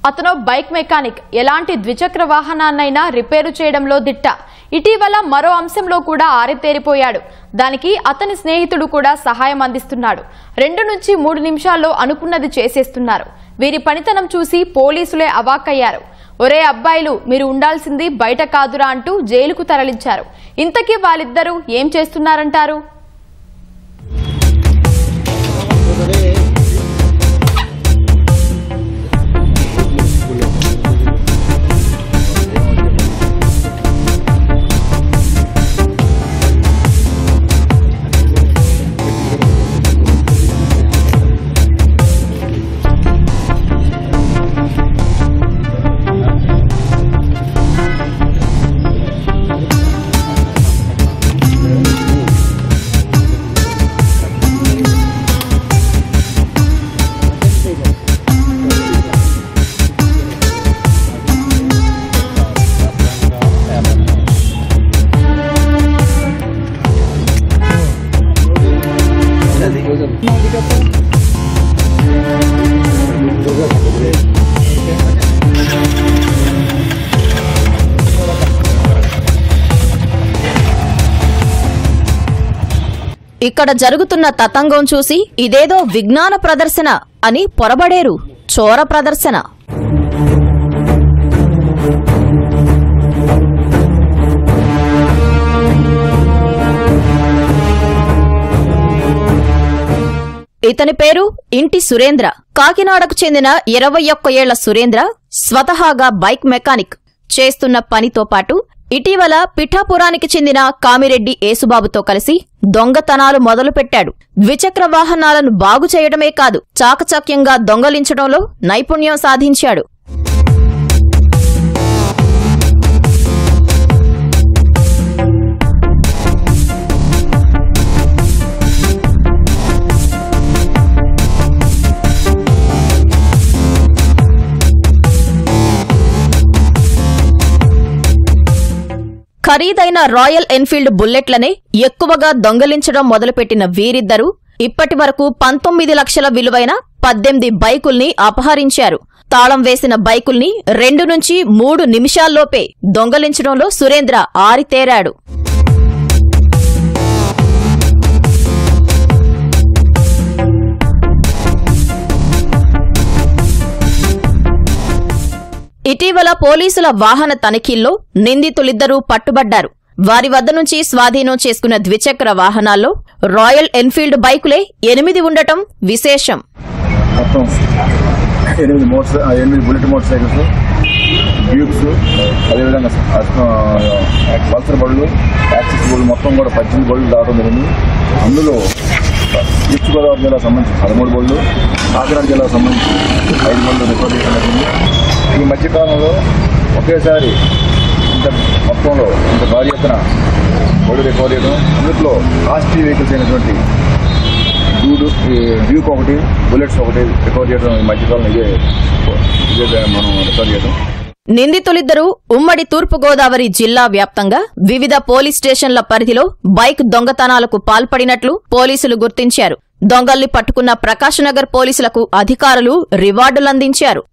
అతను bike mechanic. ఎలాంటి ద్విచక్ర వాహనాన్నైనా రిపేరు చేయడంలో దిట్ట. ఇటీవల మరో అంశంలో కూడా ఆరితేరిపోయాడు. దానికి అతని స్నేహితుడు కూడా సహాయం అందిస్తున్నాడు. 2 నుంచి 3 నిమిషాల్లో అనుకున్నది చేసేస్తున్నారు. వీరి పనితనం చూసి పోలీసులే అవాక్కయ్యారు. ఒరే అబ్బాయిలు, మీరు ఉండాల్సింది బయట కాదురా అంటూ జైలుకు తరలించారు. ఇంతకీ వాళ్ళిద్దరూ ఏం చేస్తున్నారంటారు? ఇక్కడ జరుగుతున్న తతంగం చూసి ఇదేదో విజ్ఞాన ప్రదర్శన అని పొరబడేరు. చోర ప్రదర్శన. ఇతని పేరు ఇంటి సురేంద్ర. కాకినాడకు చెందిన 21 ఏళ్ల సురేంద్ర స్వతహాగా బైక్ మెకానిక్. చేస్తున్న పనితో పాటు ఇటీవల పిఠాపురానికి చెందిన కామిరెడ్డి ఏసుబాబుతో కలిసి దొంగతనాలు మొదలుపెట్టాడు. ద్విచక్ర వాహనాలను బాగు చేయడమే కాదు, చాకచక్యంగా దొంగలించడంలో నైపుణ్యం సాధించాడు. ఖరీదైన రాయల్ ఎన్ఫీల్డ్ బుల్లెట్లనే ఎక్కువగా దొంగలించడం మొదలుపెట్టిన వీరిద్దరూ ఇప్పటి వరకు 19 లక్షల విలువైన 18 బైకుల్ని అపహరించారు. తాళం వేసిన బైకుల్ని 2 నుంచి 3 నిమిషాల్లోపే దొంగలించడంలో సురేంద్ర ఆరితేరాడు. ఇటీవల పోలీసుల వాహన తనిఖీల్లో నిందితులిద్దరూ పట్టుబడ్డారు. వారి వద్ద నుంచి స్వాధీనం చేసుకున్న ద్విచక్ర వాహనాల్లో రాయల్ ఎన్ఫీల్డ్ బైకులే 8 ఉండటం విశేషం. 8 బుల్లెట్ మోటార్ సైకిల్స్, డ్యూక్స్, అదేవిధంగా పల్సర్ బళ్ళు, యాక్సిస్ బళ్ళు మొత్తం కూడా 18 బళ్ళు దాటం జరిగింది. అందులో ఈస్ట్ గోదావరి జిల్లాకు సంబంధించి 13 బళ్ళు, కాకినాడ జిల్లాకు సంబంధించి 5 బళ్ళు రికార్డ్ చేయడం జరిగింది. ఈ మధ్యకాలంలో ఒకేసారి మొత్తంలో ఇంత భారీ ఎత్తున బళ్ళు రికార్డ్ చేయడం, అందులో కాస్ట్లీ వెహికల్స్ అయినటువంటి డ్యూక్ ఒకటి, బుల్లెట్స్ ఒకటి రికార్డ్ చేయడం ఈ మధ్యకాలంలో ఇదే మనం రికార్డ్ చేయడం. నిందితులిద్దరూ ఉమ్మడి తూర్పుగోదావరి జిల్లా వ్యాప్తంగా వివిధ పోలీస్ స్టేషన్ల పరిధిలో బైక్ దొంగతనాలకు పాల్పడినట్లు పోలీసులు గుర్తించారు. దొంగల్ని పట్టుకున్న ప్రకాశనగర్ పోలీసులకు అధికారులు రివార్డులందించారు.